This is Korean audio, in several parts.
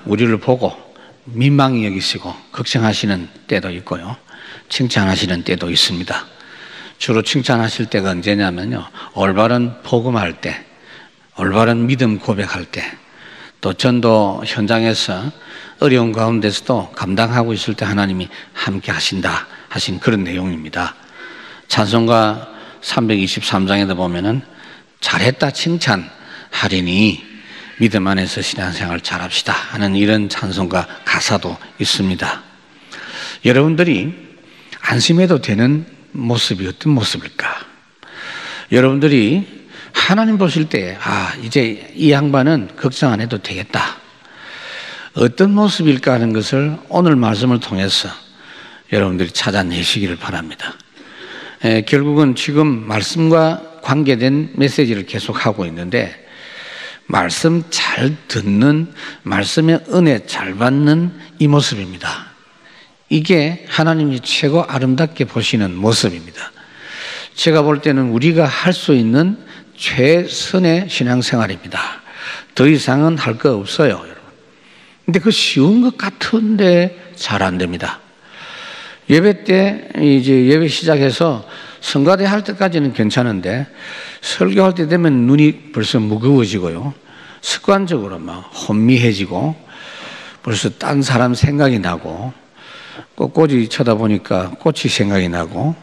우리를 보고 민망히 여기시고 걱정하시는 때도 있고요, 칭찬하시는 때도 있습니다. 주로 칭찬하실 때가 언제냐면요, 올바른 복음할 때, 올바른 믿음 고백할 때, 또 전도 현장에서 어려운 가운데서도 감당하고 있을 때 하나님이 함께 하신다 하신 그런 내용입니다. 찬송가 323장에도 보면은 잘했다 칭찬하리니 믿음 안에서 신앙생활 잘합시다 하는 이런 찬송가 가사도 있습니다. 여러분들이 안심해도 되는 모습이 어떤 모습일까? 여러분들이 하나님 보실 때 이제 이 양반은 걱정 안 해도 되겠다, 어떤 모습일까 하는 것을 오늘 말씀을 통해서 여러분들이 찾아내시기를 바랍니다. 결국은 지금 말씀과 관계된 메시지를 계속하고 있는데, 말씀 잘 듣는, 말씀의 은혜 잘 받는 이 모습입니다. 이게 하나님이 최고 아름답게 보시는 모습입니다. 제가 볼 때는 우리가 할 수 있는 최선의 신앙생활입니다. 더 이상은 할 거 없어요, 여러분. 근데 그 쉬운 것 같은데 잘 안 됩니다. 예배 때, 이제 예배 시작해서 성가대 할 때까지는 괜찮은데, 설교할 때 되면 눈이 벌써 무거워지고요, 습관적으로 막 혼미해지고, 벌써 딴 사람 생각이 나고, 꽃꽂이 쳐다보니까 꽃이 생각이 나고,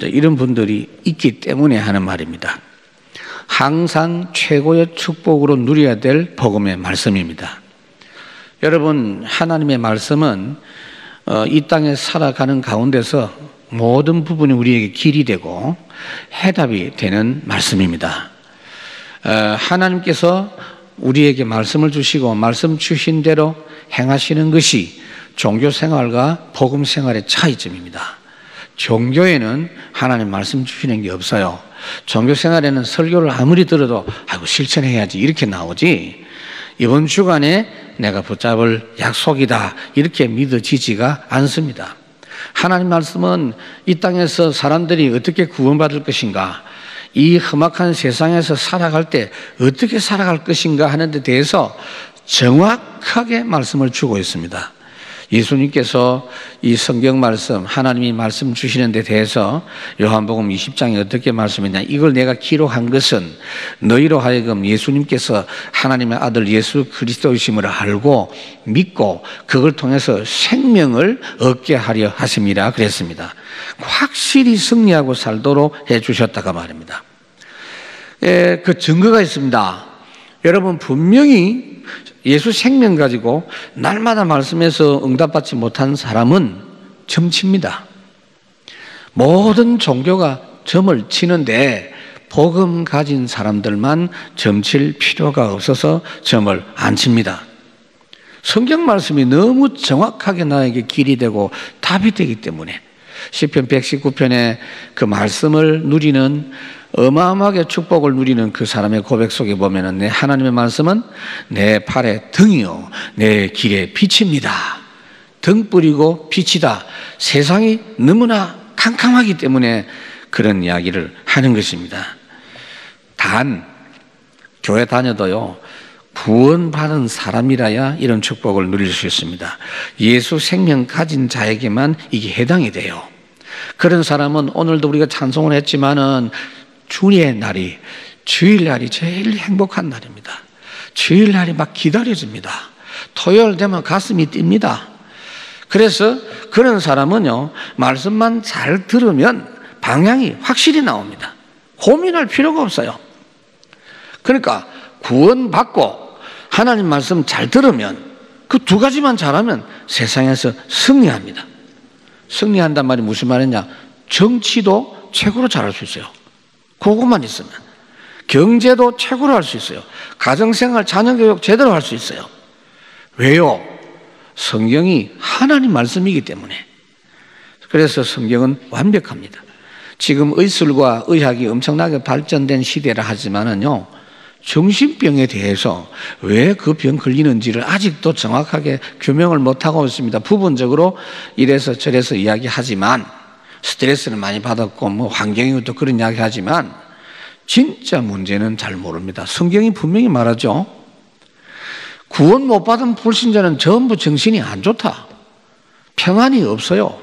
이런 분들이 있기 때문에 하는 말입니다. 항상 최고의 축복으로 누려야 될 복음의 말씀입니다. 여러분, 하나님의 말씀은 이 땅에 살아가는 가운데서 모든 부분이 우리에게 길이 되고 해답이 되는 말씀입니다. 하나님께서 우리에게 말씀을 주시고 말씀 주신 대로 행하시는 것이 종교생활과 복음생활의 차이점입니다. 종교에는 하나님 말씀 주시는 게 없어요. 종교생활에는 설교를 아무리 들어도 실천해야지 이렇게 나오지, 이번 주간에 내가 붙잡을 약속이다 이렇게 믿어지지가 않습니다. 하나님 말씀은 이 땅에서 사람들이 어떻게 구원받을 것인가, 이 험악한 세상에서 살아갈 때 어떻게 살아갈 것인가 하는 데 대해서 정확하게 말씀을 주고 있습니다. 예수님께서 이 성경 말씀, 하나님이 말씀 주시는 데 대해서 요한복음 20장에 어떻게 말씀했냐, 이걸 내가 기록한 것은 너희로 하여금 예수님께서 하나님의 아들 예수 그리스도이심을 알고 믿고 그걸 통해서 생명을 얻게 하려 하심이라 그랬습니다. 확실히 승리하고 살도록 해 주셨다가 말입니다. 그 증거가 있습니다. 여러분, 분명히 예수 생명 가지고 날마다 말씀에서 응답받지 못한 사람은 점칩니다. 모든 종교가 점을 치는데 복음 가진 사람들만 점칠 필요가 없어서 점을 안 칩니다. 성경 말씀이 너무 정확하게 나에게 길이 되고 답이 되기 때문에 시편 119편의 그 말씀을 누리는, 어마어마하게 축복을 누리는 그 사람의 고백 속에 보면은 내 하나님의 말씀은 내 팔에 등이요 내 길에 빛입니다. 등불이고 빛이다. 세상이 너무나 캄캄하기 때문에 그런 이야기를 하는 것입니다. 단 교회 다녀도요, 구원받은 사람이라야 이런 축복을 누릴 수 있습니다. 예수 생명 가진 자에게만 이게 해당이 돼요. 그런 사람은 오늘도 우리가 찬송을 했지만은 주의 날이, 주일날이 제일 행복한 날입니다. 주일날이 막 기다려집니다. 토요일 되면 가슴이 뜁니다. 그래서 그런 사람은요, 말씀만 잘 들으면 방향이 확실히 나옵니다. 고민할 필요가 없어요. 그러니까 구원받고 하나님 말씀 잘 들으면 그 두 가지만 잘하면 세상에서 승리합니다. 승리한단 말이 무슨 말이냐, 정치도 최고로 잘할 수 있어요. 그것만 있으면. 경제도 최고로 할 수 있어요. 가정생활, 자녀교육 제대로 할 수 있어요. 왜요? 성경이 하나님 말씀이기 때문에. 그래서 성경은 완벽합니다. 지금 의술과 의학이 엄청나게 발전된 시대라 하지만은요, 정신병에 대해서 왜 그 병 걸리는지를 아직도 정확하게 규명을 못하고 있습니다. 부분적으로 이래서 저래서 이야기하지만, 스트레스를 많이 받았고 뭐 환경이 또 그런 이야기 하지만 진짜 문제는 잘 모릅니다. 성경이 분명히 말하죠. 구원 못 받은 불신자는 전부 정신이 안 좋다. 평안이 없어요.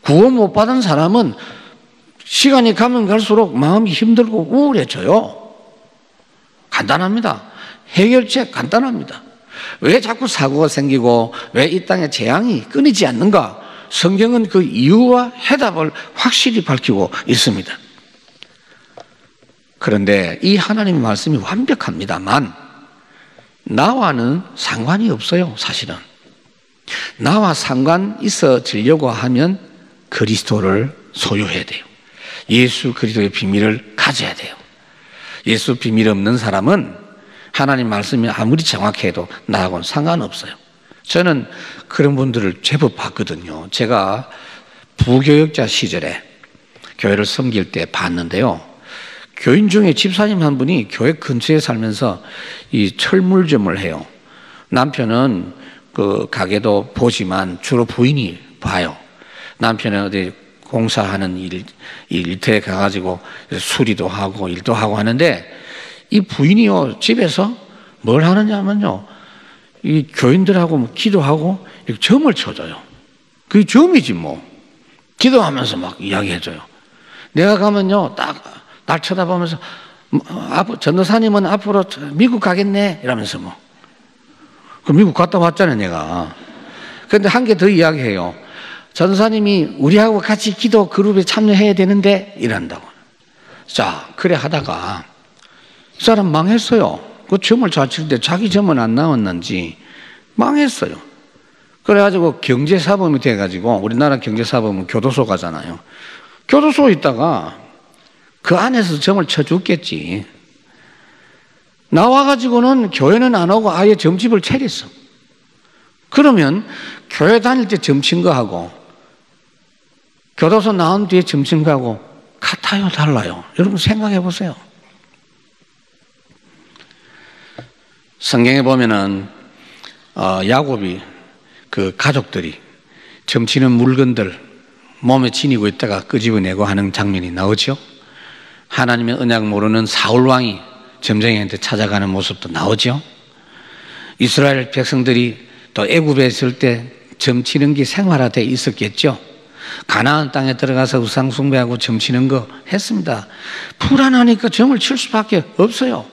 구원 못 받은 사람은 시간이 가면 갈수록 마음이 힘들고 우울해져요. 간단합니다. 해결책 간단합니다. 왜 자꾸 사고가 생기고 왜 이 땅에 재앙이 끊이지 않는가? 성경은 그 이유와 해답을 확실히 밝히고 있습니다. 그런데 이 하나님의 말씀이 완벽합니다만 나와는 상관이 없어요. 사실은 나와 상관 있어지려고 하면 그리스도를 소유해야 돼요. 예수 그리스도의 비밀을 가져야 돼요. 예수 비밀 없는 사람은 하나님 말씀이 아무리 정확해도 나하고는 상관없어요. 저는 그런 분들을 제법 봤거든요. 제가 부교역자 시절에 교회를 섬길 때 봤는데요. 교인 중에 집사님 한 분이 교회 근처에 살면서 이 철물점을 해요. 남편은 그 가게도 보지만 주로 부인이 봐요. 남편은 어디 공사하는 일터에 가가지고 수리도 하고 일도 하고 하는데 이 부인이요 집에서 뭘 하느냐면요 이 교인들하고 기도하고 점을 쳐줘요. 그게 점이지 뭐. 기도하면서 막 이야기해줘요. 내가 가면요 딱 날 쳐다보면서 전도사님은 앞으로 미국 가겠네 이러면서 뭐. 그 미국 갔다 왔잖아요 내가. 그런데 한 개 더 이야기해요. 전도사님이 우리하고 같이 기도 그룹에 참여해야 되는데 이런다고. 자 그래 하다가 이 사람 망했어요. 그 점을 잘 칠 때 자기 점은 안 나왔는지 망했어요. 그래가지고 경제사범이 돼가지고 우리나라 경제사범은 교도소 가잖아요. 교도소에 있다가 그 안에서 점을 쳐 죽겠지. 나와가지고는 교회는 안 오고 아예 점집을 차렸어. 그러면 교회 다닐 때 점친 거하고 교도소 나온 뒤에 점친 거하고 같아요, 달라요? 여러분 생각해 보세요. 성경에 보면은 야곱이 그 가족들이 점치는 물건들 몸에 지니고 있다가 끄집어내고 하는 장면이 나오죠. 하나님의 언약 모르는 사울 왕이 점쟁이한테 찾아가는 모습도 나오죠. 이스라엘 백성들이 또 애굽에 있을 때 점치는 게 생활화되어 있었겠죠. 가나안 땅에 들어가서 우상 숭배하고 점치는 거 했습니다. 불안하니까 점을 칠 수밖에 없어요.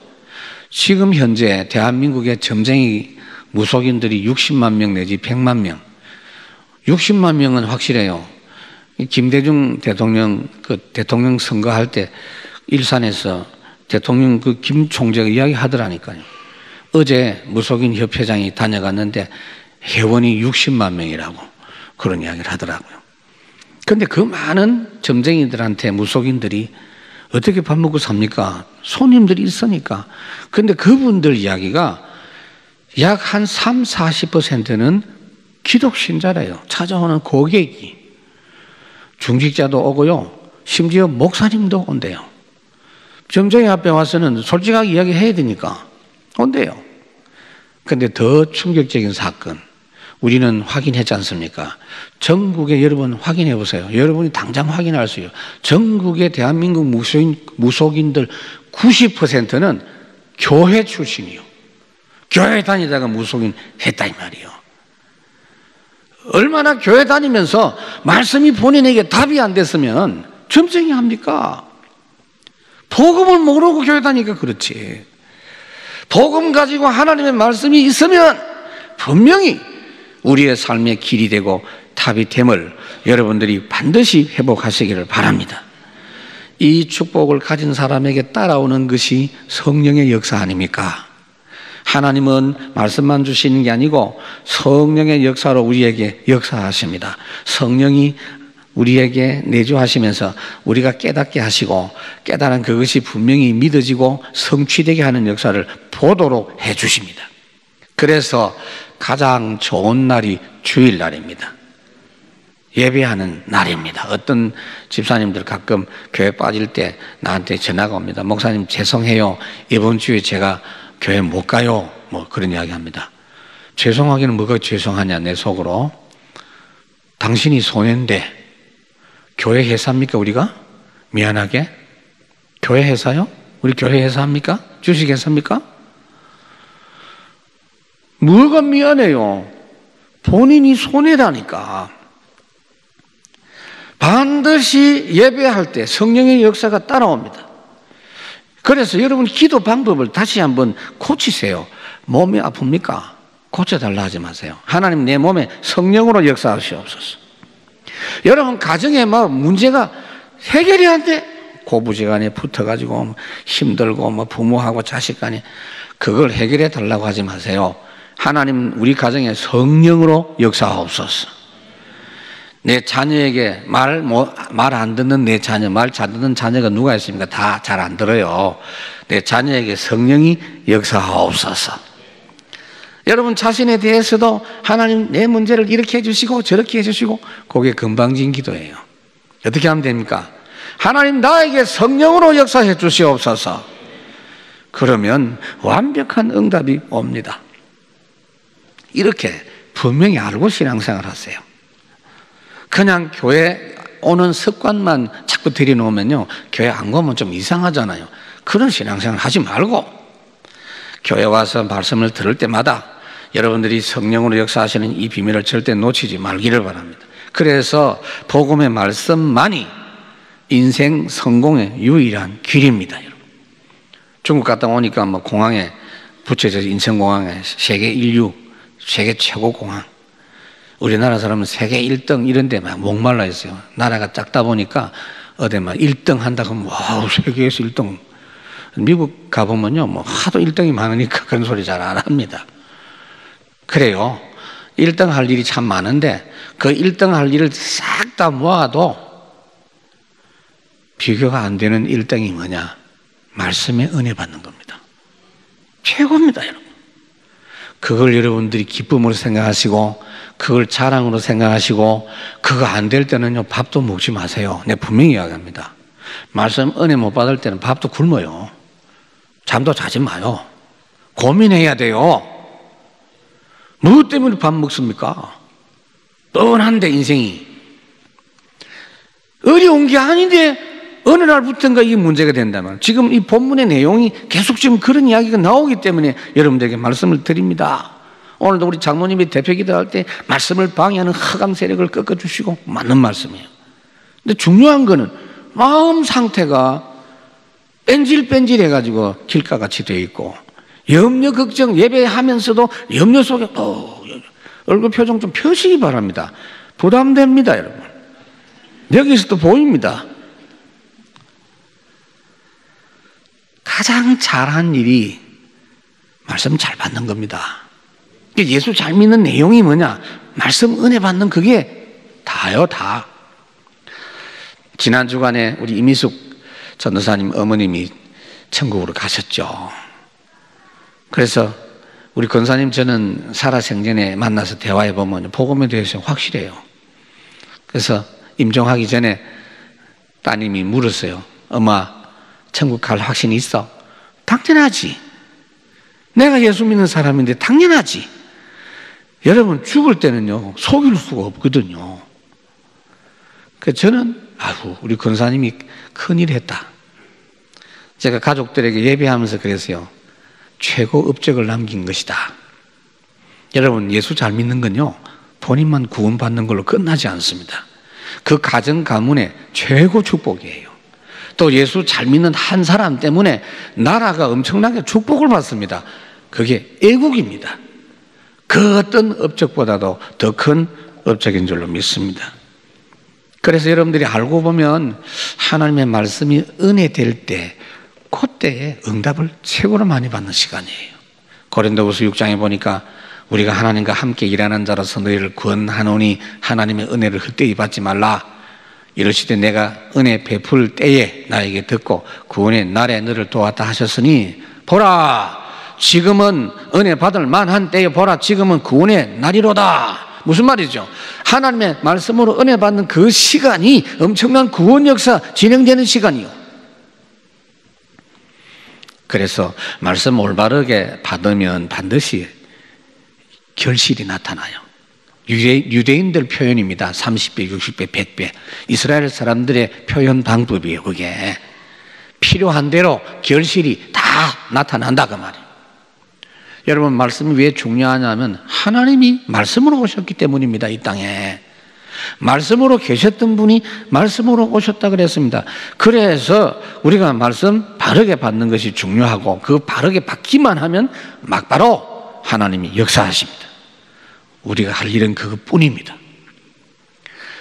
지금 현재 대한민국의 점쟁이 무속인들이 60만 명 내지 100만 명. 60만 명은 확실해요. 김대중 대통령 대통령 선거할 때 일산에서 대통령 김 총재가 이야기하더라니까요. 어제 무속인 협회장이 다녀갔는데 회원이 60만 명이라고 그런 이야기를 하더라고요. 그런데 그 많은 점쟁이들한테 무속인들이 어떻게 밥 먹고 삽니까? 손님들이 있으니까. 그런데 그분들 이야기가 약 한 30-40%는 기독 신자래요. 찾아오는 고객이. 중직자도 오고요. 심지어 목사님도 온대요. 점쟁이 앞에 와서는 솔직하게 이야기해야 되니까 온대요. 그런데 더 충격적인 사건 우리는 확인했지 않습니까? 전국에 여러분 확인해 보세요. 여러분이 당장 확인할 수 있어요. 전국의 대한민국 무속인들 90%는 교회 출신이요. 교회 다니다가 무속인 했다 이 말이에요. 얼마나 교회 다니면서 말씀이 본인에게 답이 안 됐으면 점쟁이 합니까? 복음을 모르고 교회 다니니까 그렇지. 복음 가지고 하나님의 말씀이 있으면 분명히 우리의 삶의 길이 되고 답이 됨을 여러분들이 반드시 회복하시기를 바랍니다. 이 축복을 가진 사람에게 따라오는 것이 성령의 역사 아닙니까? 하나님은 말씀만 주시는 게 아니고 성령의 역사로 우리에게 역사하십니다. 성령이 우리에게 내주하시면서 우리가 깨닫게 하시고 깨달은 그것이 분명히 믿어지고 성취되게 하는 역사를 보도록 해 주십니다. 그래서 가장 좋은 날이 주일날입니다. 예배하는 날입니다. 어떤 집사님들 가끔 교회 빠질 때 나한테 전화가 옵니다. 목사님 죄송해요. 이번 주에 제가 교회 못 가요. 뭐 그런 이야기 합니다. 죄송하기는 뭐가 죄송하냐 내 속으로. 당신이 손해인데 교회 회사입니까 우리가? 미안하게? 교회 회사요? 우리 교회 회사입니까? 주식 회사입니까? 뭐가 미안해요? 본인이 손해라니까. 반드시 예배할 때 성령의 역사가 따라옵니다. 그래서 여러분 기도 방법을 다시 한번 고치세요. 몸이 아픕니까? 고쳐달라 하지 마세요. 하나님 내 몸에 성령으로 역사하시옵소서. 여러분 가정에 막 문제가 해결이 안 돼. 고부지간에 붙어가지고 힘들고 부모하고 자식 간에 그걸 해결해 달라고 하지 마세요. 하나님 우리 가정에 성령으로 역사하옵소서. 내 자녀에게 말 안 듣는 내 자녀, 말 잘 듣는 자녀가 누가 있습니까? 다 잘 안 들어요. 내 자녀에게 성령이 역사하옵소서. 여러분 자신에 대해서도 하나님 내 문제를 이렇게 해주시고 저렇게 해주시고, 그게 금방진 기도예요. 어떻게 하면 됩니까? 하나님 나에게 성령으로 역사해 주시옵소서. 그러면 완벽한 응답이 옵니다. 이렇게 분명히 알고 신앙생활 하세요. 그냥 교회 오는 습관만 자꾸 들여놓으면요, 교회 안 가면 좀 이상하잖아요. 그런 신앙생활 하지 말고 교회 와서 말씀을 들을 때마다 여러분들이 성령으로 역사하시는 이 비밀을 절대 놓치지 말기를 바랍니다. 그래서 복음의 말씀만이 인생 성공의 유일한 길입니다. 여러분. 중국 갔다 오니까 공항에 붙여져 인천공항에 세계 인류 세계 최고 공항, 우리나라 사람은 세계 1등 이런 데만 목말라 있어요. 나라가 작다 보니까 어디만 1등 한다 그러면 와우 세계에서 1등. 미국 가보면요 하도 1등이 많으니까 그런 소리 잘 안 합니다. 그래요. 1등 할 일이 참 많은데 그 1등 할 일을 싹 다 모아도 비교가 안 되는 1등이 뭐냐? 말씀에 은혜 받는 겁니다. 최고입니다, 여러분. 그걸 여러분들이 기쁨으로 생각하시고 그걸 자랑으로 생각하시고, 그거 안 될 때는요 밥도 먹지 마세요. 내가 분명히 이야기합니다. 말씀 은혜 못 받을 때는 밥도 굶어요. 잠도 자지 마요. 고민해야 돼요. 무엇 때문에 밥 먹습니까? 뻔한데 인생이 어려운 게 아닌데 어느 날부터인가 이게 문제가 된다면, 지금 이 본문의 내용이 계속 지금 그런 이야기가 나오기 때문에 여러분들에게 말씀을 드립니다. 오늘도 우리 장로님이 대표 기도할 때 말씀을 방해하는 흑암 세력을 꺾어주시고, 맞는 말씀이에요. 근데 중요한 거는 마음 상태가 뺀질뺀질해가지고 길가같이 되어 있고, 염려 걱정 예배하면서도 염려 속에 얼굴 표정 좀 펴시기 바랍니다. 부담됩니다, 여러분. 여기서도 보입니다. 가장 잘한 일이 말씀 잘 받는 겁니다. 예수 잘 믿는 내용이 뭐냐? 말씀 은혜 받는 그게 다요, 다. 지난 주간에 우리 이미숙 전도사님 어머님이 천국으로 가셨죠. 그래서 우리 권사님 저는 살아생전에 만나서 대화해 보면 복음에 대해서 확실해요. 그래서 임종하기 전에 따님이 물었어요. 엄마, 천국 갈 확신이 있어? 당연하지. 내가 예수 믿는 사람인데 당연하지. 여러분 죽을 때는요 속일 수가 없거든요. 그래서 저는 우리 권사님이 큰일 했다. 제가 가족들에게 예배하면서 그랬어요. 최고 업적을 남긴 것이다. 여러분 예수 잘 믿는 건요 본인만 구원받는 걸로 끝나지 않습니다. 그 가정 가문의 최고 축복이에요. 또 예수 잘 믿는 한 사람 때문에 나라가 엄청나게 축복을 받습니다. 그게 애국입니다. 그 어떤 업적보다도 더 큰 업적인 줄로 믿습니다. 그래서 여러분들이 알고 보면 하나님의 말씀이 은혜 될 때, 그때에 응답을 최고로 많이 받는 시간이에요. 고린도후서 6장에 보니까 우리가 하나님과 함께 일하는 자로서 너희를 구원하노니 하나님의 은혜를 헛되이 받지 말라. 이러시되 내가 은혜 베풀 때에 나에게 듣고 구원의 날에 너를 도왔다 하셨으니 보라 지금은 은혜 받을 만한 때에 보라 지금은 구원의 날이로다. 무슨 말이죠? 하나님의 말씀으로 은혜 받는 그 시간이 엄청난 구원 역사 진행되는 시간이요. 그래서 말씀 올바르게 받으면 반드시 결실이 나타나요. 유대인들 표현입니다. 30배, 60배, 100배. 이스라엘 사람들의 표현 방법이에요. 그게 필요한 대로 결실이 다 나타난다 그 말이에요. 여러분, 말씀이 왜 중요하냐면 하나님이 말씀으로 오셨기 때문입니다. 이 땅에 말씀으로 계셨던 분이 말씀으로 오셨다 그랬습니다. 그래서 우리가 말씀 바르게 받는 것이 중요하고, 그 바르게 받기만 하면 막바로 하나님이 역사하십니다. 우리가 할 일은 그것뿐입니다.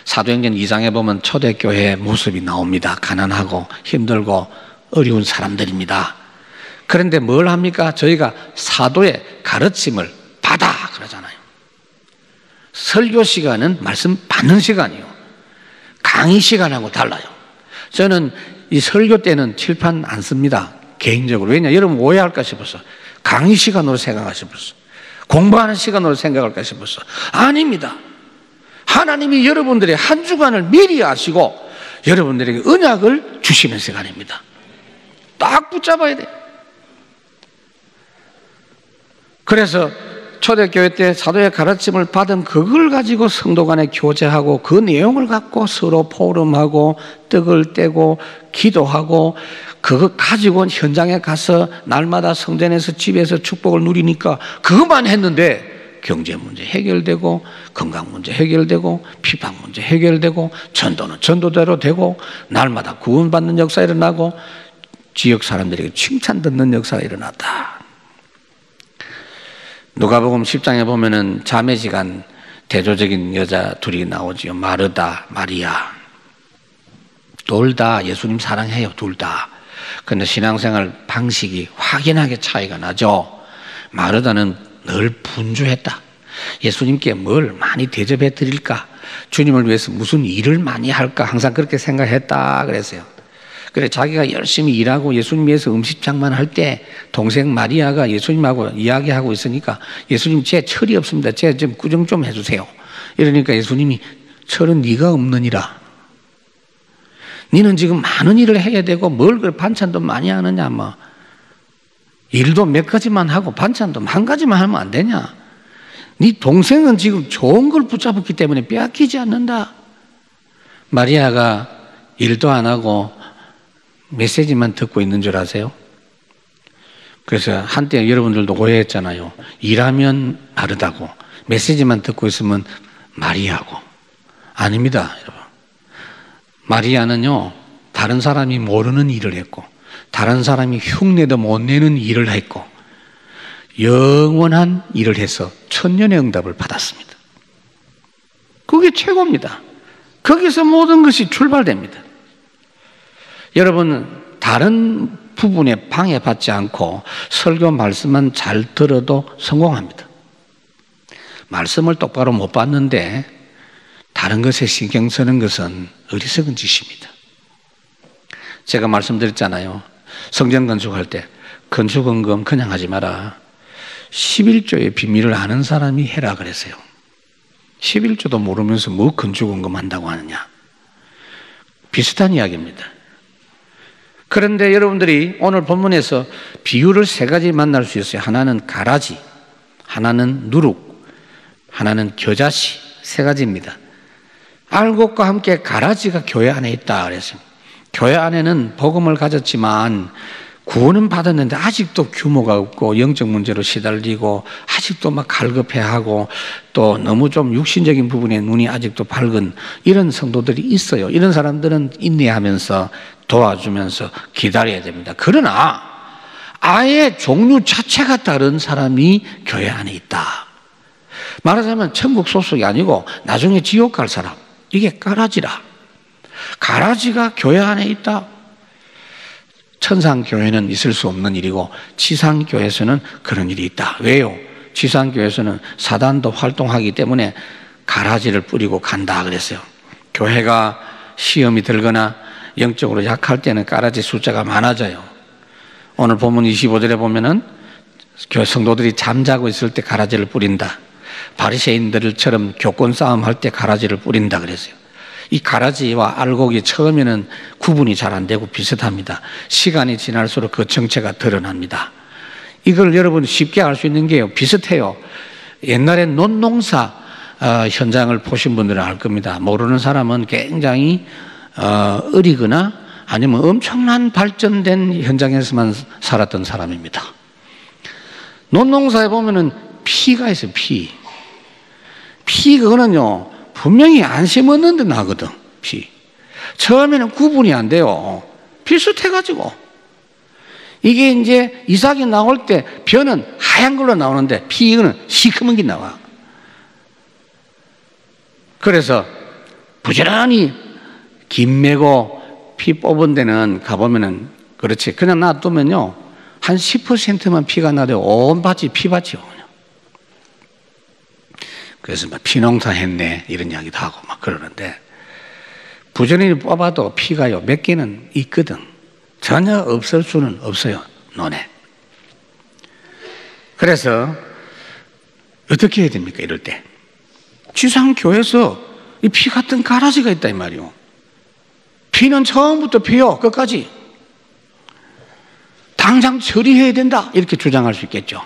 사도행전 2장에 보면 초대교회의 모습이 나옵니다. 가난하고 힘들고 어려운 사람들입니다. 그런데 뭘 합니까? 저희가 사도의 가르침을 받아 그러잖아요. 설교 시간은 말씀 받는 시간이요, 강의 시간하고 달라요. 저는 이 설교 때는 칠판 안 씁니다, 개인적으로. 왜냐, 여러분 오해할까 싶어서. 강의 시간으로 생각할까 싶어서, 공부하는 시간으로 생각할까 싶어서. 아닙니다. 하나님이 여러분들의 한 주간을 미리 아시고 여러분들에게 언약을 주시는 시간입니다. 딱 붙잡아야 돼요. 그래서 초대교회 때 사도의 가르침을 받은 그걸 가지고 성도 간에 교제하고, 그 내용을 갖고 서로 포럼하고 떡을 떼고 기도하고, 그거 가지고 현장에 가서 날마다 성전에서 집에서 축복을 누리니까 그것만 했는데 경제 문제 해결되고, 건강 문제 해결되고, 피방 문제 해결되고, 전도는 전도대로 되고, 날마다 구원받는 역사 일어나고, 지역 사람들에게 칭찬 듣는 역사가 일어났다. 누가복음 10장에 보면은 자매지간 대조적인 여자 둘이 나오지요. 마르다, 마리아. 둘 다 예수님 사랑해요, 둘 다. 그런데 신앙생활 방식이 확연하게 차이가 나죠. 마르다는 늘 분주했다. 예수님께 뭘 많이 대접해 드릴까? 주님을 위해서 무슨 일을 많이 할까? 항상 그렇게 생각했다 그랬어요. 그래, 자기가 열심히 일하고 예수님 위해서 음식장만 할 때 동생 마리아가 예수님하고 이야기하고 있으니까, 예수님 제 철이 없습니다, 제 좀 구정 좀 해주세요. 이러니까 예수님이, 철은 네가 없느니라. 너는 지금 많은 일을 해야 되고 뭘 그 반찬도 많이 하느냐, 뭐 일도 몇 가지만 하고 반찬도 한 가지만 하면 안 되냐? 네 동생은 지금 좋은 걸 붙잡았기 때문에 빼앗기지 않는다. 마리아가 일도 안 하고 메시지만 듣고 있는 줄 아세요? 그래서 한때 여러분들도 오해했잖아요. 일하면 마르다고, 메시지만 듣고 있으면 마리아고. 아닙니다, 여러분. 마리아는요, 다른 사람이 모르는 일을 했고, 다른 사람이 흉내도 못 내는 일을 했고, 영원한 일을 해서 천년의 응답을 받았습니다. 그게 최고입니다. 거기서 모든 것이 출발됩니다. 여러분, 다른 부분에 방해받지 않고 설교 말씀만 잘 들어도 성공합니다. 말씀을 똑바로 못 받는데 다른 것에 신경 쓰는 것은 어리석은 짓입니다. 제가 말씀드렸잖아요. 성전 건축할 때 건축원금 그냥 하지 마라. 11조의 비밀을 아는 사람이 해라 그랬어요. 11조도 모르면서 뭐 건축원금 한다고 하느냐. 비슷한 이야기입니다. 그런데 여러분들이 오늘 본문에서 비유를 세 가지 만날 수 있어요. 하나는 가라지, 하나는 누룩, 하나는 겨자씨, 세 가지입니다. 알곡과 함께 가라지가 교회 안에 있다 그랬어요. 교회 안에는 복음을 가졌지만 구원은 받았는데 아직도 규모가 없고 영적 문제로 시달리고 아직도 막 갈급해하고 또 너무 좀 육신적인 부분에 눈이 아직도 밝은 이런 성도들이 있어요. 이런 사람들은 인내하면서 도와주면서 기다려야 됩니다. 그러나 아예 종류 자체가 다른 사람이 교회 안에 있다. 말하자면 천국 소속이 아니고 나중에 지옥 갈 사람, 이게 가라지라. 가라지가 교회 안에 있다. 천상교회는 있을 수 없는 일이고 지상교회에서는 그런 일이 있다. 왜요? 지상교회에서는 사단도 활동하기 때문에 가라지를 뿌리고 간다 그랬어요. 교회가 시험이 들거나 영적으로 약할 때는 가라지 숫자가 많아져요. 오늘 본문 25절에 보면은 교회 성도들이 잠자고 있을 때 가라지를 뿌린다. 바리새인들처럼 교권 싸움 할 때 가라지를 뿌린다 그랬어요. 이 가라지와 알곡이 처음에는 구분이 잘 안 되고 비슷합니다. 시간이 지날수록 그 정체가 드러납니다. 이걸 여러분 쉽게 알 수 있는 게요, 비슷해요. 옛날에 논농사 현장을 보신 분들은 알 겁니다. 모르는 사람은 굉장히 어리거나 아니면 엄청난 발전된 현장에서만 살았던 사람입니다. 논농사에 보면은 피가 있어요, 피. 피, 그거는요, 분명히 안 심었는데 나거든, 피. 처음에는 구분이 안 돼요. 비슷해가지고. 이게 이제 이삭이 나올 때 벼는 하얀 걸로 나오는데 피는 시커먼 게 나와. 그래서 부지런히 김 메고 피 뽑은 데는 가보면은 그렇지. 그냥 놔두면요, 한 10%만 피가 나도 온 밭이 피밭이요. 그래서 막 피농사 했네 이런 이야기도 하고 막 그러는데, 부지런히 뽑아도 피가요 몇 개는 있거든. 전혀 없을 수는 없어요, 논에. 그래서 어떻게 해야 됩니까? 이럴 때 지상교에서 이 피 같은 가라지가 있다 이 말이요. 피는 처음부터 피요 끝까지 당장 처리해야 된다 이렇게 주장할 수 있겠죠.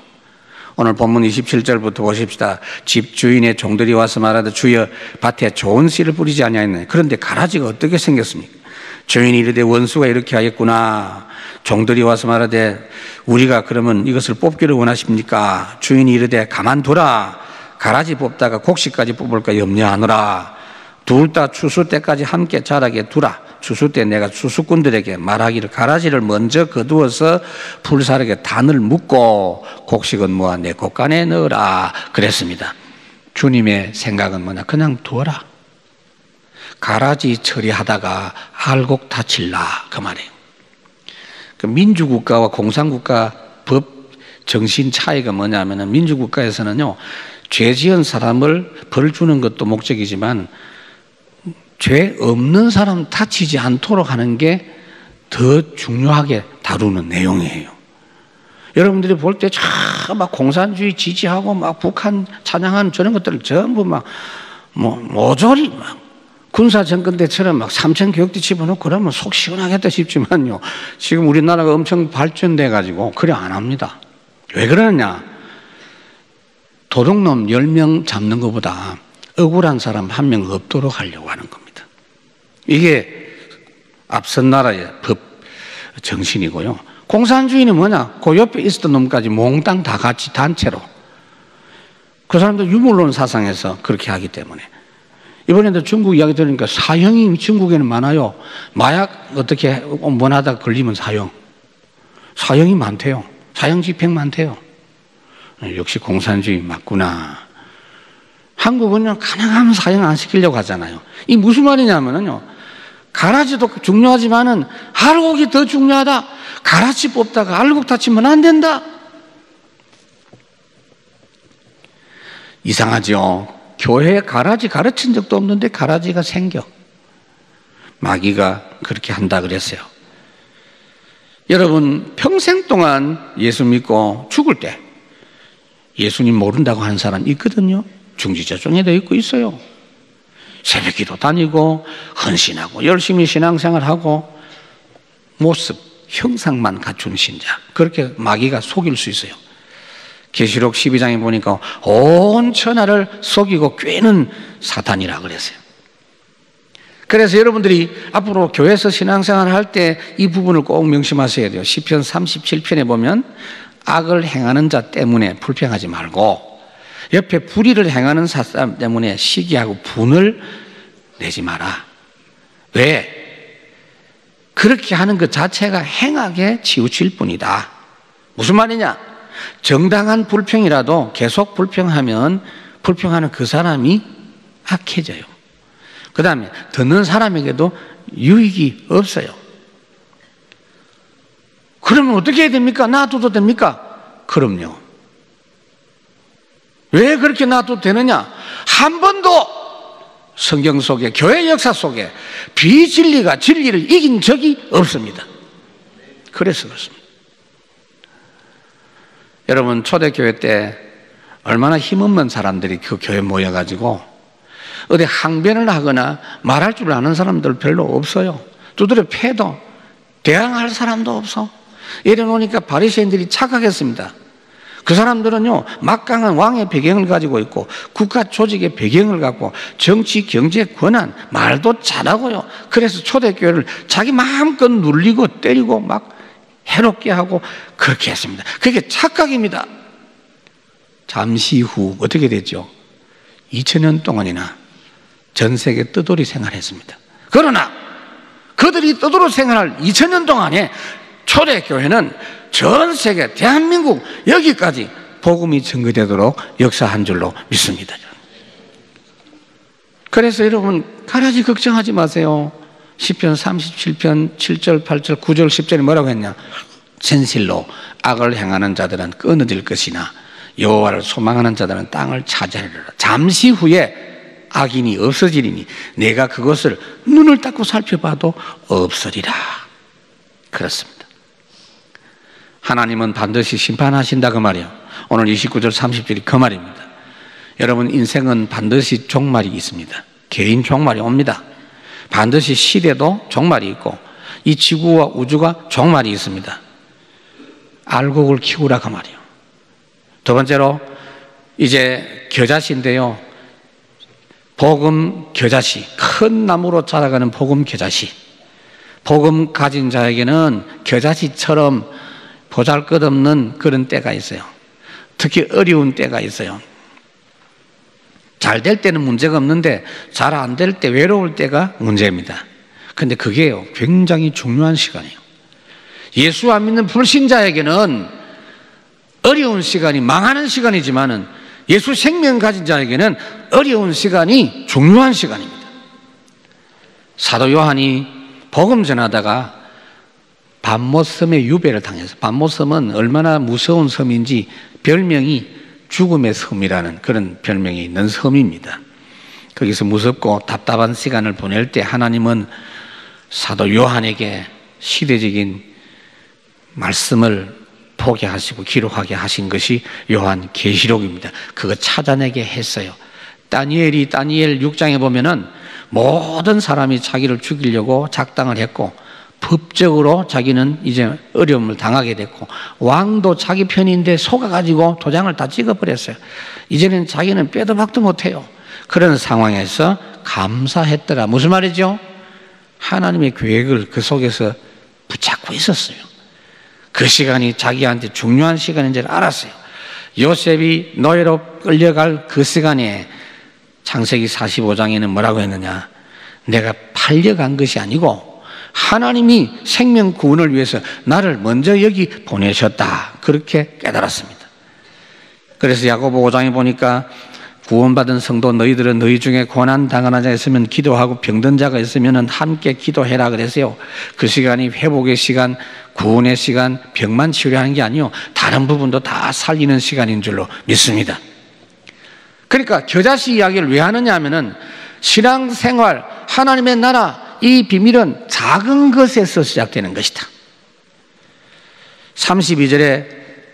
오늘 본문 27절부터 보십시다. 집주인의 종들이 와서 말하되 주여 밭에 좋은 씨를 뿌리지 아니하였느냐. 그런데 가라지가 어떻게 생겼습니까? 주인이 이르되 원수가 이렇게 하였구나. 종들이 와서 말하되 우리가 그러면 이것을 뽑기를 원하십니까? 주인이 이르되 가만두라. 가라지 뽑다가 곡식까지 뽑을까 염려하노라. 둘 다 추수 때까지 함께 자라게 두라. 추수 때 내가 추수꾼들에게 말하기를 가라지를 먼저 거두어서 풀사르게 단을 묶고 곡식은 모아 내 곡간에 넣으라 그랬습니다. 주님의 생각은 뭐냐? 그냥 두어라. 가라지 처리하다가 알곡 다칠라 그 말이에요. 그 민주국가와 공산국가 법 정신 차이가 뭐냐면은, 민주국가에서는요 죄 지은 사람을 벌 주는 것도 목적이지만 죄 없는 사람 다치지 않도록 하는 게 더 중요하게 다루는 내용이에요. 여러분들이 볼 때 막 공산주의 지지하고 막 북한 찬양하는 저런 것들을 전부 막 모조리 막 군사 정권 때처럼 막 3천 교육대 집어넣고 그러면 속 시원하겠다 싶지만요, 지금 우리나라가 엄청 발전돼 가지고 그래 안 합니다. 왜 그러느냐? 도둑놈 10명 잡는 것보다 억울한 사람 1명 없도록 하려고 하는 겁니다. 이게 앞선 나라의 법 정신이고요. 공산주의는 뭐냐? 그 옆에 있었던 놈까지 몽땅 다 같이 단체로. 그 사람들 유물론 사상에서 그렇게 하기 때문에. 이번에도 중국 이야기 들으니까 사형이 중국에는 많아요. 마약 어떻게 원하다 걸리면 사형이 많대요. 사형 집행 많대요. 역시 공산주의 맞구나. 한국은요 가능하면 사형 안 시키려고 하잖아요. 이 무슨 말이냐면요, 가라지도 중요하지만은 알곡이 더 중요하다. 가라지 뽑다가 알곡 다치면 안 된다. 이상하죠. 교회에 가라지 가르친 적도 없는데 가라지가 생겨. 마귀가 그렇게 한다 그랬어요. 여러분, 평생 동안 예수 믿고 죽을 때 예수님 모른다고 하는 사람 있거든요. 중지자중에도 있고 있어요. 새벽기도 다니고 헌신하고 열심히 신앙생활하고 모습, 형상만 갖춘 신자. 그렇게 마귀가 속일 수 있어요. 계시록 12장에 보니까 온 천하를 속이고 꿰는 사탄이라 그랬어요. 그래서 여러분들이 앞으로 교회에서 신앙생활을 할 때 이 부분을 꼭 명심하셔야 돼요. 시편 37편에 보면 악을 행하는 자 때문에 불평하지 말고 옆에 불의를 행하는 사람 때문에 시기하고 분을 내지 마라. 왜? 그렇게 하는 것 자체가 행하게 치우칠 뿐이다. 무슨 말이냐? 정당한 불평이라도 계속 불평하면 불평하는 그 사람이 악해져요. 그 다음에 듣는 사람에게도 유익이 없어요. 그러면 어떻게 해야 됩니까? 놔둬도 됩니까? 그럼요. 왜 그렇게 놔둬도 되느냐? 한 번도 성경 속에, 교회 역사 속에 비진리가 진리를 이긴 적이 없습니다. 그래서 그렇습니다. 여러분, 초대교회 때 얼마나 힘없는 사람들이 그 교회에 모여가지고 어디 항변을 하거나 말할 줄 아는 사람들 별로 없어요. 두드려 패도 대항할 사람도 없어. 이래놓으니까 바리새인들이 착각했습니다. 그 사람들은요 막강한 왕의 배경을 가지고 있고 국가 조직의 배경을 갖고 정치, 경제, 권한, 말도 잘하고요. 그래서 초대교회를 자기 마음껏 눌리고 때리고 막 해롭게 하고 그렇게 했습니다. 그게 착각입니다. 잠시 후 어떻게 됐죠? 2000년 동안이나 전 세계 떠돌이 생활했습니다. 그러나 그들이 떠돌이 생활할 2000년 동안에 초대교회는 전 세계 대한민국 여기까지 복음이 전개되도록 역사한 줄로 믿습니다. 그래서 여러분 가라지 걱정하지 마세요. 시편 37편 7절 8절 9절 10절에 뭐라고 했냐? 진실로 악을 행하는 자들은 끊어질 것이나 여호와를 소망하는 자들은 땅을 차지하리라. 잠시 후에 악인이 없어지리니 내가 그것을 눈을 닫고 살펴봐도 없으리라. 그렇습니다. 하나님은 반드시 심판하신다 그 말이에요. 오늘 29절 30절이 그 말입니다. 여러분 인생은 반드시 종말이 있습니다. 개인 종말이 옵니다. 반드시 시대도 종말이 있고 이 지구와 우주가 종말이 있습니다. 알곡을 키우라 그 말이에요. 두 번째로 이제 겨자씨인데요. 복음 겨자씨, 큰 나무로 자라가는 복음 겨자씨. 복음 가진 자에게는 겨자씨처럼 보잘것없는 그런 때가 있어요. 특히 어려운 때가 있어요. 잘 될 때는 문제가 없는데 잘 안 될 때 외로울 때가 문제입니다. 그런데 그게요 굉장히 중요한 시간이에요. 예수 안 믿는 불신자에게는 어려운 시간이 망하는 시간이지만은 예수 생명 가진 자에게는 어려운 시간이 중요한 시간입니다. 사도 요한이 복음 전하다가 반모섬의 유배를 당해서, 반모섬은 얼마나 무서운 섬인지 별명이 죽음의 섬이라는 그런 별명이 있는 섬입니다. 거기서 무섭고 답답한 시간을 보낼 때 하나님은 사도 요한에게 시대적인 말씀을 보게 하시고 기록하게 하신 것이 요한 계시록입니다. 그거 찾아내게 했어요. 다니엘 6장에 보면은 모든 사람이 자기를 죽이려고 작당을 했고 법적으로 자기는 이제 어려움을 당하게 됐고 왕도 자기 편인데 속아가지고 도장을 다 찍어버렸어요. 이제는 자기는 빼도 박도 못해요. 그런 상황에서 감사했더라. 무슨 말이죠? 하나님의 계획을 그 속에서 붙잡고 있었어요. 그 시간이 자기한테 중요한 시간인 줄 알았어요. 요셉이 노예로 끌려갈 그 시간에 창세기 45장에는 뭐라고 했느냐? 내가 팔려간 것이 아니고 하나님이 생명 구원을 위해서 나를 먼저 여기 보내셨다. 그렇게 깨달았습니다. 그래서 야고보 5장에 보니까 구원받은 성도 너희들은 너희 중에 고난당하는 자가 있으면 기도하고 병든 자가 있으면 함께 기도해라 그랬어요. 그 시간이 회복의 시간, 구원의 시간, 병만 치료하는 게 아니요 다른 부분도 다 살리는 시간인 줄로 믿습니다. 그러니까 겨자씨 이야기를 왜 하느냐 하면은 신앙생활, 하나님의 나라 이 비밀은 작은 것에서 시작되는 것이다. 32절에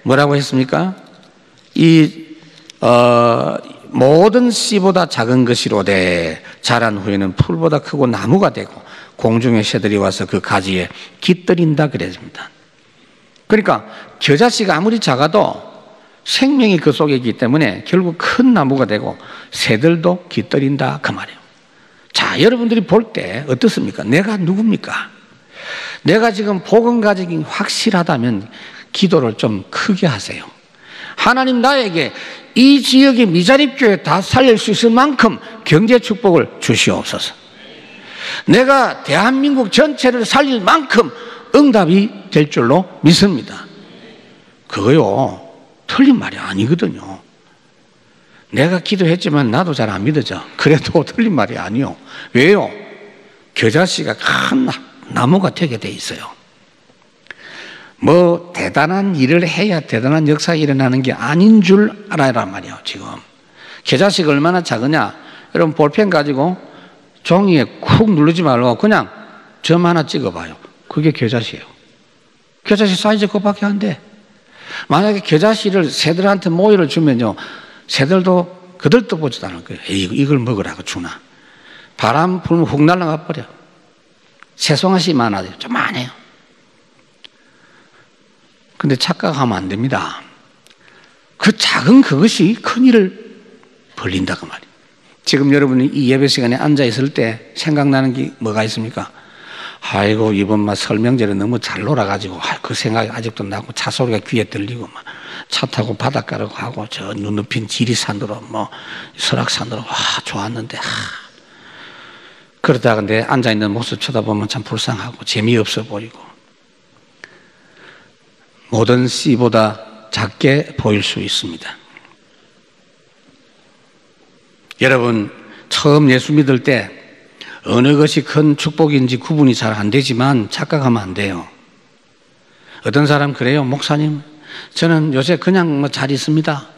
뭐라고 했습니까? 모든 씨보다 작은 것이로되 자란 후에는 풀보다 크고 나무가 되고 공중의 새들이 와서 그 가지에 깃들인다 그랬습니다. 그러니까 겨자씨가 아무리 작아도 생명이 그 속에 있기 때문에 결국 큰 나무가 되고 새들도 깃들인다 그 말이에요. 자, 여러분들이 볼 때 어떻습니까? 내가 누굽니까? 내가 지금 복음 가지기 확실하다면 기도를 좀 크게 하세요. 하나님 나에게 이 지역의 미자립교회 다 살릴 수 있을 만큼 경제 축복을 주시옵소서. 내가 대한민국 전체를 살릴 만큼 응답이 될 줄로 믿습니다. 그거요 틀린 말이 아니거든요. 내가 기도했지만 나도 잘 안 믿어져. 그래도 틀린 말이 아니요. 왜요? 겨자씨가 큰 나무가 되게 돼 있어요. 뭐 대단한 일을 해야 대단한 역사가 일어나는 게 아닌 줄 알아란 말이에요. 지금 겨자씨가 얼마나 작으냐, 여러분 볼펜 가지고 종이에 쿡 누르지 말고 그냥 점 하나 찍어봐요. 그게 겨자씨예요. 겨자씨 사이즈 그밖에 안 돼. 만약에 겨자씨를 새들한테 모이를 주면요 새들도 그들도 보지도 않을 거예요. 이걸 먹으라고 주나. 바람 불면 훅 날아가 버려. 새송아씨 많아요. 좀 많아요. 근데 착각하면 안 됩니다. 그 작은 그것이 큰 일을 벌린다 그 말이에요. 지금 여러분이 이 예배 시간에 앉아 있을 때 생각나는 게 뭐가 있습니까? 아이고 이번 설명제를 너무 잘 놀아가지고 그 생각이 아직도 나고 차 소리가 귀에 들리고 막 차 타고 바닷가로 가고 저 눈 높인 지리산으로 뭐 설악산으로 와 좋았는데 그러다가 내 앉아있는 모습 쳐다보면 참 불쌍하고 재미없어 보이고 모든 씨보다 작게 보일 수 있습니다. 여러분 처음 예수 믿을 때 어느 것이 큰 축복인지 구분이 잘 안 되지만 착각하면 안 돼요. 어떤 사람 그래요. 목사님 저는 요새 그냥 뭐 잘 있습니다.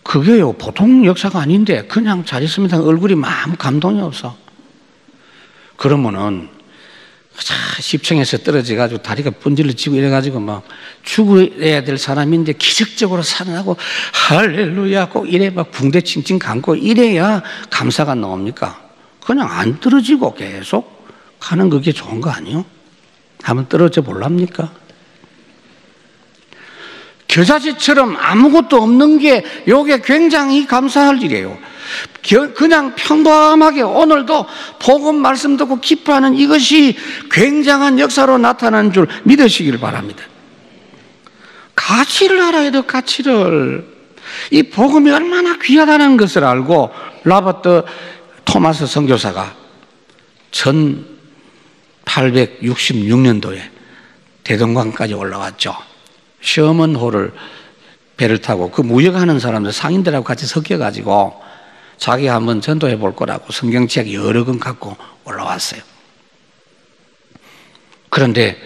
그게요 보통 역사가 아닌데 그냥 잘 있습니다. 얼굴이 아무 감동이 없어. 그러면은 10층에서 떨어져가지고 다리가 분질러지고 이래가지고 막 죽어야 될 사람인데 기적적으로 살아나고 할렐루야 꼭 이래 막 붕대 칭칭 감고 이래야 감사가 나옵니까? 그냥 안 떨어지고 계속 가는 그게 좋은 거 아니에요? 한번 떨어져 볼랍니까? 겨자씨처럼 아무것도 없는 게 이게 굉장히 감사할 일이에요. 그냥 평범하게 오늘도 복음 말씀 듣고 기뻐하는 이것이 굉장한 역사로 나타나는 줄 믿으시길 바랍니다. 가치를 알아야 돼요. 가치를. 이 복음이 얼마나 귀하다는 것을 알고 라버트 토마스 선교사가 1866년도에 대동강까지 올라왔죠. 셔먼호를 배를 타고 그 무역하는 사람들 상인들하고 같이 섞여가지고 자기가 한번 전도해 볼 거라고 성경책 여러 권 갖고 올라왔어요. 그런데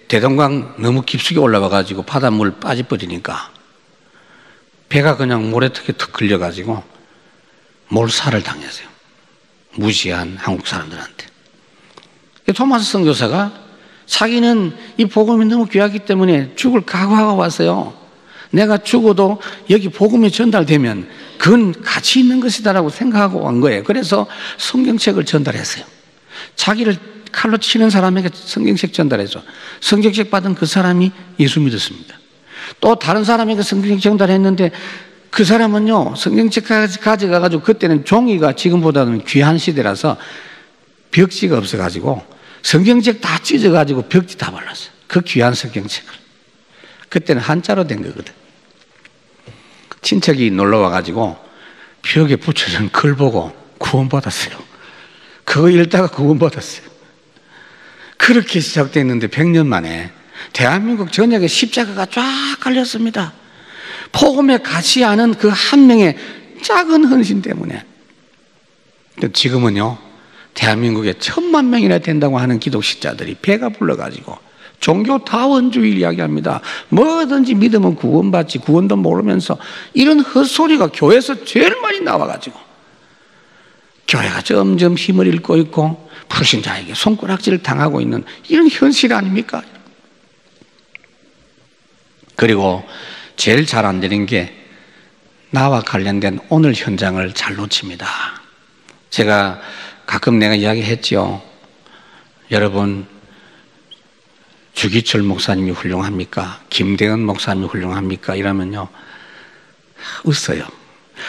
대동강 너무 깊숙이 올라와가지고 바닷물 빠져버리니까 배가 그냥 모래턱에 턱 걸려가지고 몰살을 당했어요. 무시한 한국 사람들한테. 토마스 선교사가 자기는 이 복음이 너무 귀하기 때문에 죽을 각오하고 왔어요. 내가 죽어도 여기 복음이 전달되면 그건 가치 있는 것이다라고 생각하고 온 거예요. 그래서 성경책을 전달했어요. 자기를 칼로 치는 사람에게 성경책 전달해서 성경책 받은 그 사람이 예수 믿었습니다. 또 다른 사람에게 성경책 전달했는데 그 사람은요 성경책 가져가가지고 그때는 종이가 지금보다는 귀한 시대라서 벽지가 없어가지고 성경책 다 찢어가지고 벽지 다 발랐어요. 그 귀한 성경책을. 그때는 한자로 된 거거든. 친척이 놀러와가지고 벽에 붙여진 글 보고 구원받았어요. 그거 읽다가 구원받았어요. 그렇게 시작됐는데 100년 만에 대한민국 전역에 십자가가 쫙 깔렸습니다. 복음에 가치 않은 그 한 명의 작은 헌신 때문에. 지금은요 대한민국에 1000만 명이나 된다고 하는 기독신자들이 배가 불러가지고 종교다원주의 이야기합니다. 뭐든지 믿으면 구원받지, 구원도 모르면서 이런 헛소리가 교회에서 제일 많이 나와가지고 교회가 점점 힘을 잃고 있고 불신자에게 손가락질을 당하고 있는 이런 현실 아닙니까? 그리고 제일 잘 안 되는 게 나와 관련된 오늘 현장을 잘 놓칩니다. 제가 가끔 내가 이야기했죠. 여러분 주기철 목사님이 훌륭합니까? 김대현 목사님이 훌륭합니까? 이러면요 웃어요.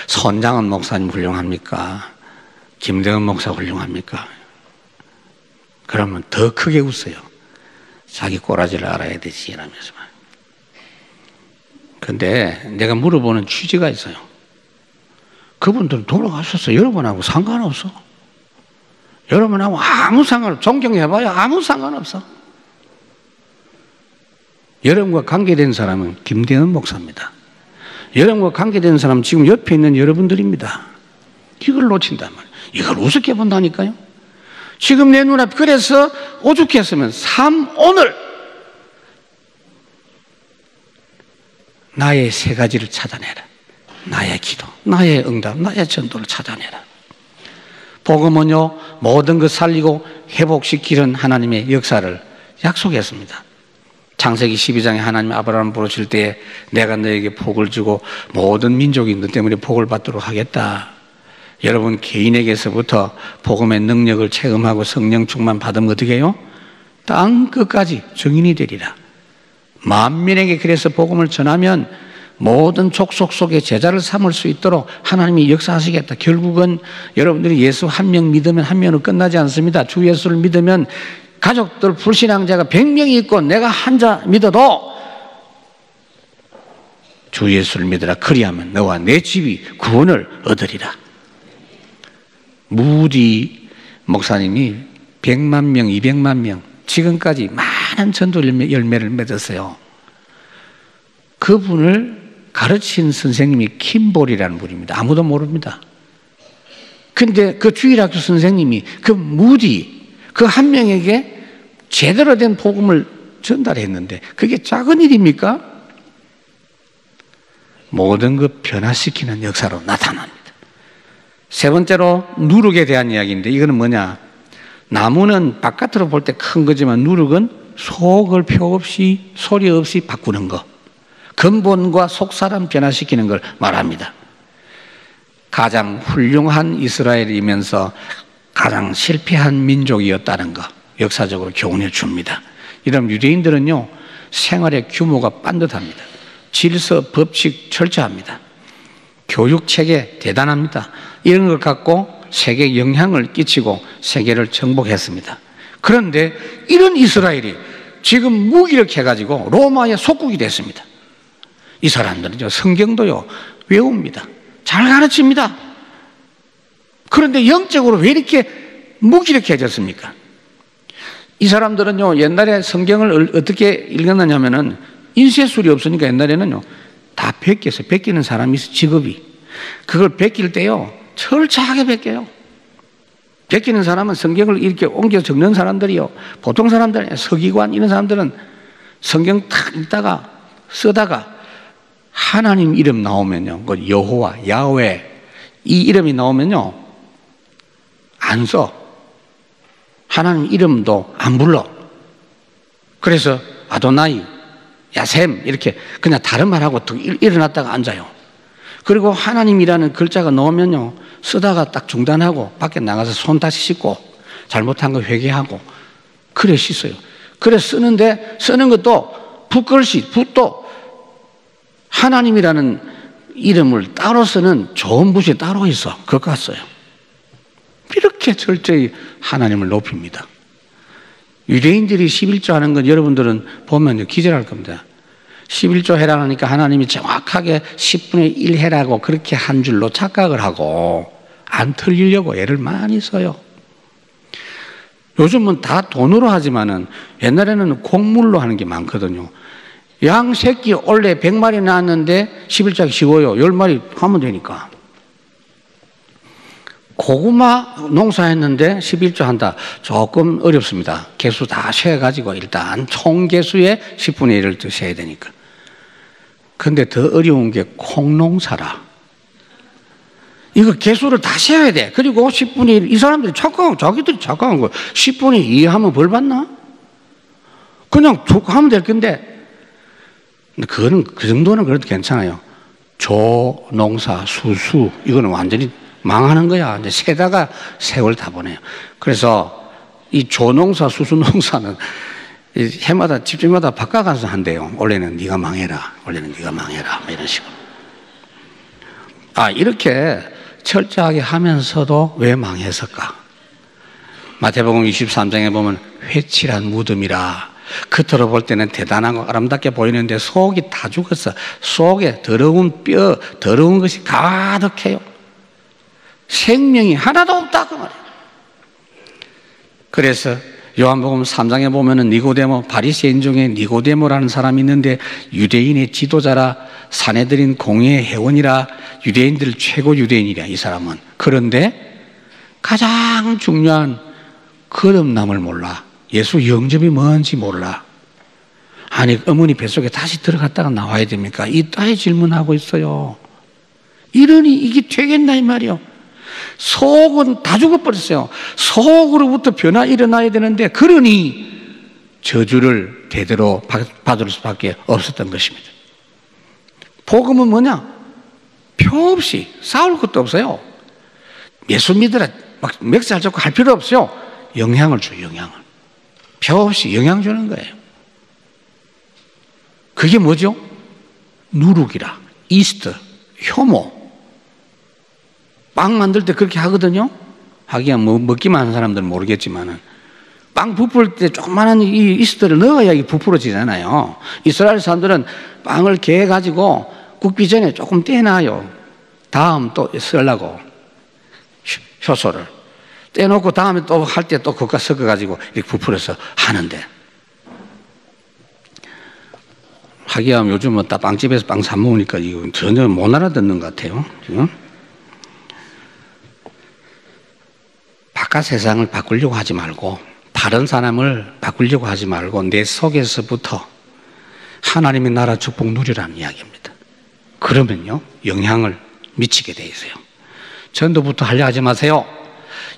손장은 목사님 훌륭합니까? 김대현 목사 훌륭합니까? 그러면 더 크게 웃어요. 자기 꼬라지를 알아야 되지 이러면서. 그런데 내가 물어보는 취지가 있어요. 그분들은 돌아가셨어. 여러분하고 상관없어. 여러분하고 아무 상관없어. 존경해봐야 아무 상관없어. 여러분과 관계된 사람은 김대현 목사입니다. 여러분과 관계된 사람은 지금 옆에 있는 여러분들입니다. 이걸 놓친단 말이에요. 이걸 우습게 본다니까요. 지금 내 눈앞에 그래서 오죽했으면 오늘 나의 세 가지를 찾아내라. 나의 기도, 나의 응답, 나의 전도를 찾아내라. 복음은요 모든 것 살리고 회복시키는 하나님의 역사를 약속했습니다. 창세기 12장에 하나님 아브라함을 부르실 때에 내가 너에게 복을 주고 모든 민족이 너 때문에 복을 받도록 하겠다. 여러분 개인에게서부터 복음의 능력을 체험하고 성령 충만 받으면 어떻게 해요? 땅 끝까지 증인이 되리라. 만민에게 그래서 복음을 전하면 모든 족속 속에 제자를 삼을 수 있도록 하나님이 역사하시겠다. 결국은 여러분들이 예수 한 명 믿으면 한 명은 끝나지 않습니다. 주 예수를 믿으면 가족들 불신앙자가 100명이 있고 내가 한 자 믿어도 주 예수를 믿으라. 그리하면 너와 내 집이 구원을 얻으리라. 무디 목사님이 100만 명, 200만 명, 지금까지 많은 전도 열매를 맺었어요. 그분을 가르친 선생님이 킴볼이라는 분입니다. 아무도 모릅니다. 근데 그 주일학교 선생님이 그 무디, 그 한 명에게 제대로 된 복음을 전달했는데 그게 작은 일입니까? 모든 것 변화시키는 역사로 나타납니다. 세 번째로 누룩에 대한 이야기인데 이거는 뭐냐? 나무는 바깥으로 볼 때 큰 거지만 누룩은 속을 표 없이 소리 없이 바꾸는 거. 근본과 속사람 변화시키는 걸 말합니다. 가장 훌륭한 이스라엘이면서 가장 실패한 민족이었다는 거 역사적으로 교훈해 줍니다. 이런 유대인들은요 생활의 규모가 빤듯합니다. 질서, 법칙 철저합니다. 교육체계 대단합니다. 이런 걸 갖고 세계에 영향을 끼치고 세계를 정복했습니다. 그런데 이런 이스라엘이 지금 무기력해가지고 로마의 속국이 됐습니다. 이 사람들은요 성경도요 외웁니다. 잘 가르칩니다. 그런데 영적으로 왜 이렇게 무기력해졌습니까? 이 사람들은요 옛날에 성경을 어떻게 읽었느냐면은 인쇄술이 없으니까 옛날에는요 다 베꼈어요. 베끼는 사람이 있어요. 직업이. 그걸 베낄 때요 철저하게 베껴요. 베끼는 사람은 성경을 이렇게 옮겨 적는 사람들이요. 보통 사람들, 서기관 이런 사람들은 성경 탁 읽다가 쓰다가 하나님 이름 나오면요, 그 여호와, 야훼 이 이름이 나오면요 안 써. 하나님 이름도 안 불러. 그래서 아도나이, 야셈 이렇게 그냥 다른 말하고 일어났다가 앉아요. 그리고 하나님이라는 글자가 나오면요 쓰다가 딱 중단하고 밖에 나가서 손 다시 씻고 잘못한 거 회개하고 그래 씻어요. 그래 쓰는데 쓰는 것도 붓글씨, 붓도 하나님이라는 이름을 따로 쓰는 좋은 붓이 따로 있어. 그거 써요. 이렇게 철저히 하나님을 높입니다. 유대인들이 11조 하는 건 여러분들은 보면 기절할 겁니다. 11조 해라니까 하나님이 정확하게 10분의 1 해라고 그렇게 한 줄로 착각을 하고 안 틀리려고 애를 많이 써요. 요즘은 다 돈으로 하지만은 옛날에는 곡물로 하는 게 많거든요. 양 새끼 원래 100마리 낳았는데 11조하기 쉬워요. 10마리 하면 되니까. 고구마 농사했는데 11조 한다. 조금 어렵습니다. 개수 다 세가지고 일단 총 개수의 10분의 1을 세야 되니까. 근데 더 어려운 게 콩농사라. 이거 개수를 다 세야 돼. 그리고 10분의 1, 이 사람들이 착각하고, 자기들이 착각한 거야. 10분의 2 하면 벌 받나? 그냥 하면 될 건데. 근데 그거는, 그 정도는 그래도 괜찮아요. 조, 농사, 수수, 이거는 완전히 망하는 거야. 이제 세다가 세월 다 보내요. 그래서 이 조농사, 수수농사는 해마다 집집마다 바꿔가서 한대요. 원래는 네가 망해라. 원래는 네가 망해라. 이런 식으로. 이렇게 철저하게 하면서도 왜 망했을까? 마태복음 23장에 보면 회칠한 무덤이라. 겉으로 볼 때는 대단하고 아름답게 보이는데 속이 다 죽었어. 속에 더러운 뼈, 더러운 것이 가득해요. 생명이 하나도 없다 그 말이에요. 그래서 요한복음 3장에 보면은 니고데모, 바리새인 중에 니고데모라는 사람이 있는데 유대인의 지도자라, 사내들인 공회의 회원이라, 유대인들 최고 유대인이라 이 사람은. 그런데 가장 중요한 거듭남을 몰라. 예수 영접이 뭔지 몰라. 아니 어머니 뱃속에 다시 들어갔다가 나와야 됩니까? 이따위 질문하고 있어요. 이러니 이게 되겠나 이 말이요. 속은 다 죽어버렸어요. 속으로부터 변화 일어나야 되는데 그러니 저주를 대대로 받을 수밖에 없었던 것입니다. 복음은 뭐냐? 표 없이 싸울 것도 없어요. 예수 믿으라 막 멱살 잡고 할 필요 없어요. 영향을 줘요. 영향을. 표 없이 영향 주는 거예요. 그게 뭐죠? 누룩이라, 이스트, 효모. 빵 만들 때 그렇게 하거든요. 하기야 뭐 먹기만 하는 사람들은 모르겠지만은 빵 부풀 때 조그마한 이 이스트를 넣어야 이게 부풀어지잖아요. 이스라엘 사람들은 빵을 개해 가지고 굽기 전에 조금 떼놔요. 다음 또 쓰려고 효소를 떼놓고 다음에 또 할 때 또 그것과 섞어가지고 이렇게 부풀어서 하는데, 하기야 요즘은 딱 빵집에서 빵 사 먹으니까 이거 전혀 못 알아듣는 것 같아요. 지금 바깥 세상을 바꾸려고 하지 말고, 다른 사람을 바꾸려고 하지 말고 내 속에서부터 하나님의 나라 축복 누리라는 이야기입니다. 그러면요 영향을 미치게 돼 있어요. 전도부터 하려고 하지 마세요.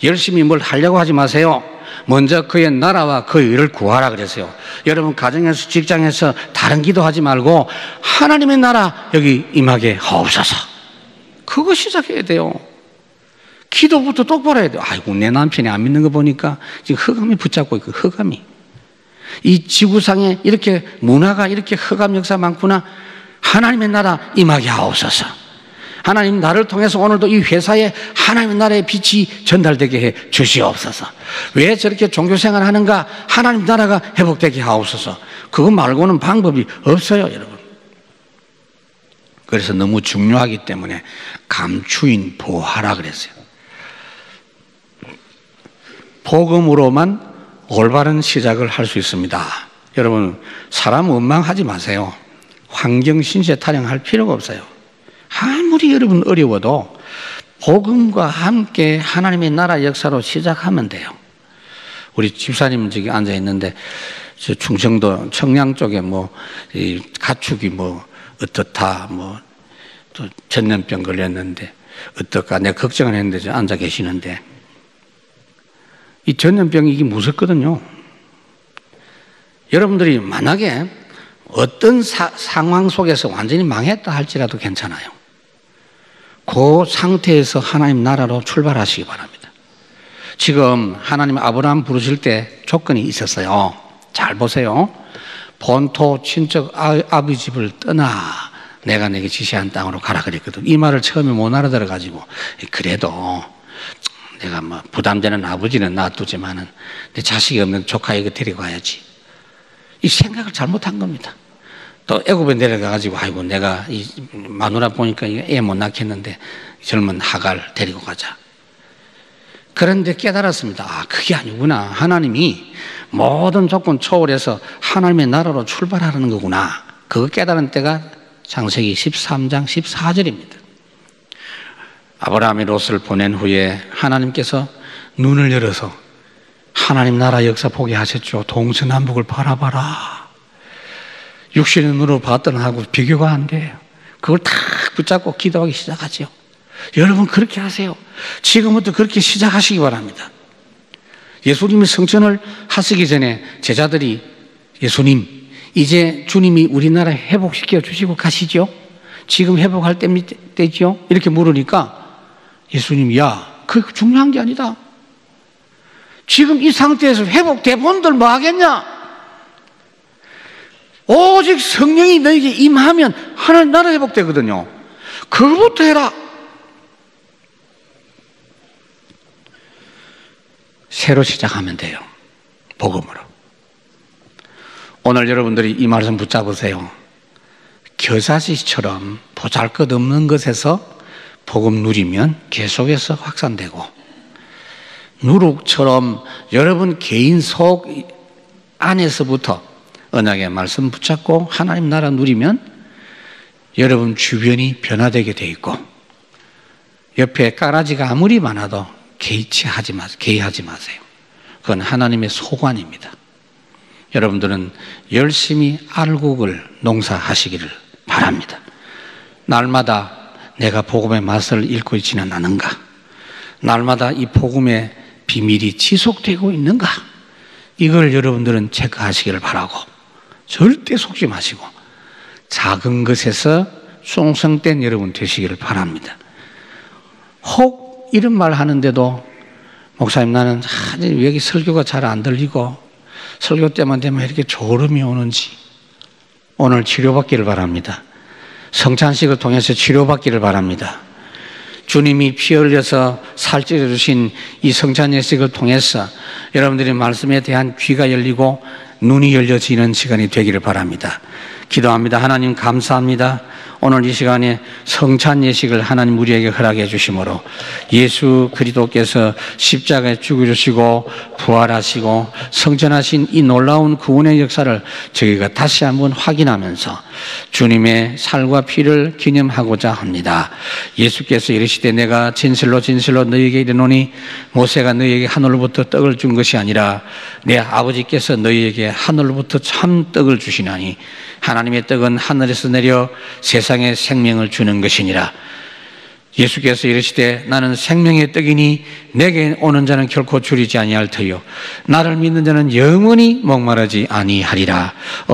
열심히 뭘 하려고 하지 마세요. 먼저 그의 나라와 그의 의를 구하라 그랬어요. 여러분 가정에서 직장에서 다른 기도하지 말고 하나님의 나라 여기 임하게 하옵소서. 그거 시작해야 돼요. 기도부터 똑바로 해야 돼요. 아이고 내 남편이 안 믿는 거 보니까 지금 흑암이 붙잡고 있고, 흑암이 이 지구상에 이렇게 문화가 이렇게 흑암 역사 많구나. 하나님의 나라 임하게 하옵소서. 하나님 나를 통해서 오늘도 이 회사에 하나님의 나라의 빛이 전달되게 해 주시옵소서. 왜 저렇게 종교생활 하는가? 하나님 나라가 회복되게 하옵소서. 그거 말고는 방법이 없어요, 여러분. 그래서 너무 중요하기 때문에 감추인 보하라 그랬어요. 복음으로만 올바른 시작을 할 수 있습니다. 여러분 사람 원망하지 마세요. 환경 신세 타령할 필요가 없어요. 아무리 여러분 어려워도 복음과 함께 하나님의 나라 역사로 시작하면 돼요. 우리 집사님 저기 앉아 있는데 저 충청도 청양 쪽에 이 가축이 어떻다 또 전염병 걸렸는데 어떨까 내가 걱정을 했는데 저 앉아 계시는데, 이 전염병이 이게 무섭거든요. 여러분들이 만약에 어떤 상황 속에서 완전히 망했다 할지라도 괜찮아요. 그 상태에서 하나님 나라로 출발하시기 바랍니다. 지금 하나님 아브라함 부르실 때 조건이 있었어요. 잘 보세요. 본토 친척 아버지 집을 떠나 내가 내게 지시한 땅으로 가라 그랬거든. 이 말을 처음에 못 알아들어가지고, 그래도 내가 부담되는 아버지는 놔두지만은 내 자식이 없는 조카 이거 데리고 가야지. 이 생각을 잘못한 겁니다. 또 애굽에 내려가가지고 아이고 내가 이 마누라 보니까 애 못 낳겠는데 젊은 하갈 데리고 가자. 그런데 깨달았습니다. 아, 그게 아니구나. 하나님이 모든 조건 초월해서 하나님의 나라로 출발하는 거구나. 그거 깨달은 때가 창세기 13장 14절입니다. 아브라함이 롯을 보낸 후에 하나님께서 눈을 열어서 하나님 나라 역사 보게 하셨죠. 동서남북을 바라봐라. 육신의 눈으로 봤던 하고 비교가 안 돼요. 그걸 탁 붙잡고 기도하기 시작하죠. 여러분 그렇게 하세요. 지금부터 그렇게 시작하시기 바랍니다. 예수님이 성천을 하시기 전에 제자들이 예수님 이제 주님이 우리나라 회복시켜 주시고 가시죠? 지금 회복할 때죠? 이렇게 물으니까 예수님이 그 중요한 게 아니다. 지금 이 상태에서 회복돼 본들 뭐 하겠냐? 오직 성령이 너에게 임하면 하나님 나라 회복되거든요. 그거부터 해라. 새로 시작하면 돼요. 복음으로. 오늘 여러분들이 이 말씀 붙잡으세요. 겨자씨처럼 보잘것없는 것에서 복음 누리면 계속해서 확산되고, 누룩처럼 여러분 개인 속 안에서부터 언약의 말씀 붙잡고 하나님 나라 누리면 여러분 주변이 변화되게 돼 있고, 옆에 까라지가 아무리 많아도 개의하지 마세요. 그건 하나님의 소관입니다. 여러분들은 열심히 알곡을 농사하시기를 바랍니다. 날마다 내가 복음의 맛을 잃고 있지는 않은가? 날마다 이 복음의 비밀이 지속되고 있는가? 이걸 여러분들은 체크하시기를 바라고, 절대 속지 마시고 작은 것에서 송성된 여러분 되시기를 바랍니다. 혹 이런 말 하는데도 목사님 나는 여기 설교가 잘 안 들리고 설교 때만 되면 이렇게 졸음이 오는지, 오늘 치료받기를 바랍니다. 성찬식을 통해서 치료받기를 바랍니다. 주님이 피 흘려서 살찌려 주신 이 성찬 예식을 통해서 여러분들의 말씀에 대한 귀가 열리고 눈이 열려지는 시간이 되기를 바랍니다. 기도합니다. 하나님 감사합니다. 오늘 이 시간에 성찬 예식을 하나님 우리에게 허락해 주심으로 예수 그리스도께서 십자가에 죽으시고 부활하시고 성천하신 이 놀라운 구원의 역사를 저희가 다시 한번 확인하면서 주님의 살과 피를 기념하고자 합니다. 예수께서 이르시되 내가 진실로 진실로 너희에게 이르노니 모세가 너희에게 하늘로부터 떡을 준 것이 아니라 내 아버지께서 너희에게 하늘로부터 참 떡을 주시나니 하나님의 떡은 하늘에서 내려 세상에 생명을 주는 것이니라. 예수께서 이르시되 나는 생명의 떡이니 내게 오는 자는 결코 줄이지 아니할 터요 나를 믿는 자는 영원히 목마르지 아니하리라.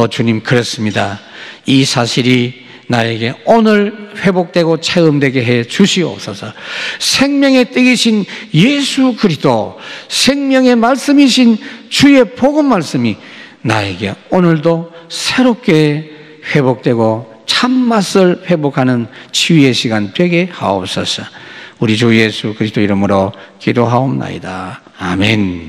주님, 그렇습니다. 이 사실이 나에게 오늘 회복되고 체험되게 해 주시옵소서. 생명의 떡이신 예수 그리스도, 생명의 말씀이신 주의 복음 말씀이 나에게 오늘도 새롭게 회복되고 참맛을 회복하는 치유의 시간 되게 하옵소서. 우리 주 예수 그리스도 이름으로 기도하옵나이다. 아멘.